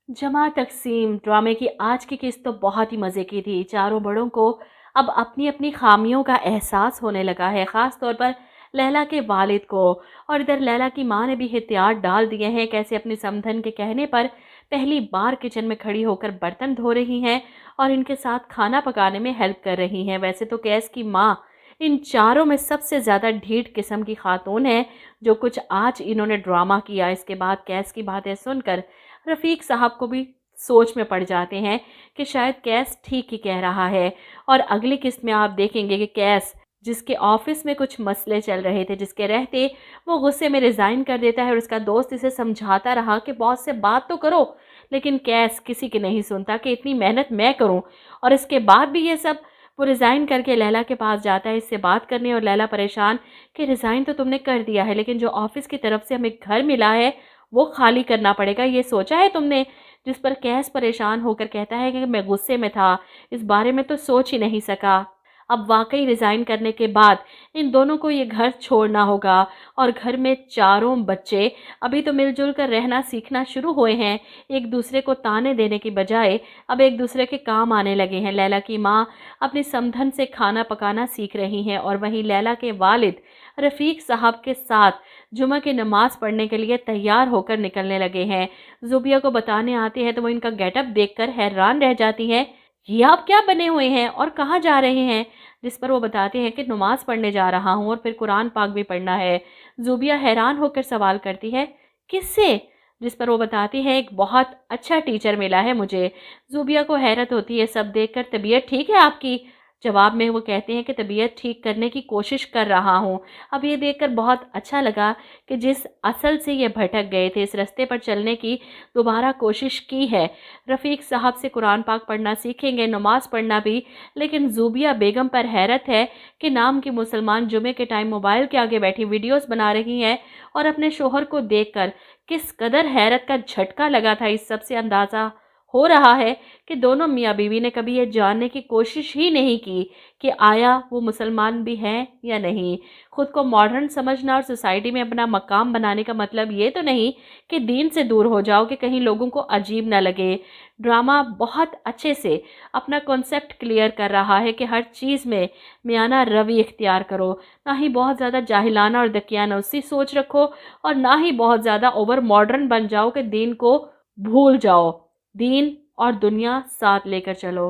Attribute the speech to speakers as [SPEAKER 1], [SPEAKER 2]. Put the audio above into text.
[SPEAKER 1] जमा तकसीम ड्रामे की आज की किस्त तो बहुत ही मज़े की थी। चारों बड़ों को अब अपनी अपनी खामियों का एहसास होने लगा है, ख़ास तौर पर लैला के वालिद को। और इधर लैला की माँ ने भी एहतियात डाल दिए हैं, कैसे अपनी समधन के कहने पर पहली बार किचन में खड़ी होकर बर्तन धो रही हैं और इनके साथ खाना पकाने में हेल्प कर रही हैं। वैसे तो कैस की माँ इन चारों में सबसे ज़्यादा ढीठ किस्म की खातून है। जो कुछ आज इन्होंने ड्रामा किया, इसके बाद कैस की बातें सुनकर रफ़ीक साहब को भी सोच में पड़ जाते हैं कि शायद कैस ठीक ही कह रहा है। और अगली किस्त में आप देखेंगे कि कैस, जिसके ऑफिस में कुछ मसले चल रहे थे, जिसके रहते वो गुस्से में रिज़ाइन कर देता है और उसका दोस्त इसे समझाता रहा कि बॉस से बात तो करो, लेकिन कैस किसी की नहीं सुनता कि इतनी मेहनत मैं करूं। और इसके बाद भी ये सब वो रिज़ाइन करके लैला के पास जाता है इससे बात करने। और लैला परेशान कि रिज़ाइन तो तुमने कर दिया है, लेकिन जो ऑफिस की तरफ से हमें घर मिला है वो खाली करना पड़ेगा, ये सोचा है तुमने? जिस पर कैस परेशान होकर कहता है कि मैं गुस्से में था, इस बारे में तो सोच ही नहीं सका। अब वाकई रिज़ाइन करने के बाद इन दोनों को ये घर छोड़ना होगा। और घर में चारों बच्चे अभी तो मिलजुल कर रहना सीखना शुरू हुए हैं, एक दूसरे को ताने देने की बजाय अब एक दूसरे के काम आने लगे हैं। लैला की माँ अपनी समधन से खाना पकाना सीख रही हैं और वहीं लैला के वालिद रफ़ीक साहब के साथ जुमा की नमाज़ पढ़ने के लिए तैयार होकर निकलने लगे हैं। ज़ुबिया को बताने आते हैं तो वो इनका गेटअप देखकर हैरान रह जाती हैं। ये आप क्या बने हुए हैं और कहाँ जा रहे हैं? जिस पर वो बताते हैं कि नमाज़ पढ़ने जा रहा हूँ और फिर कुरान पाक भी पढ़ना है। ज़ुबिया हैरान होकर सवाल करती है, किससे? जिस पर वो बताती है, एक बहुत अच्छा टीचर मिला है मुझे। ज़ुबिया को हैरत होती है सब देखकर, तबीयत ठीक है आपकी? जवाब में वो कहते हैं कि तबीयत ठीक करने की कोशिश कर रहा हूँ। अब ये देखकर बहुत अच्छा लगा कि जिस असल से ये भटक गए थे, इस रास्ते पर चलने की दोबारा कोशिश की है। रफ़ीक साहब से कुरान पाक पढ़ना सीखेंगे, नमाज़ पढ़ना भी। लेकिन ज़ुबिया बेगम पर हैरत है कि नाम की मुसलमान जुमे के टाइम मोबाइल के आगे बैठी वीडियोस बना रही हैं और अपने शोहर को देखकर किस कदर हैरत का झटका लगा था। इस सब से अंदाज़ा हो रहा है कि दोनों मियाँ बीवी ने कभी ये जानने की कोशिश ही नहीं की कि आया वो मुसलमान भी हैं या नहीं। खुद को मॉडर्न समझना और सोसाइटी में अपना मकाम बनाने का मतलब ये तो नहीं कि दीन से दूर हो जाओ कि कहीं लोगों को अजीब ना लगे। ड्रामा बहुत अच्छे से अपना कॉन्सेप्ट क्लियर कर रहा है कि हर चीज़ में मियाना रवि इख्तियार करो, ना ही बहुत ज़्यादा जाहिलाना और दकियानूसी सोच रखो और ना ही बहुत ज़्यादा ओवर मॉडर्न बन जाओ कि दीन को भूल जाओ। दीन और दुनिया साथ लेकर चलो।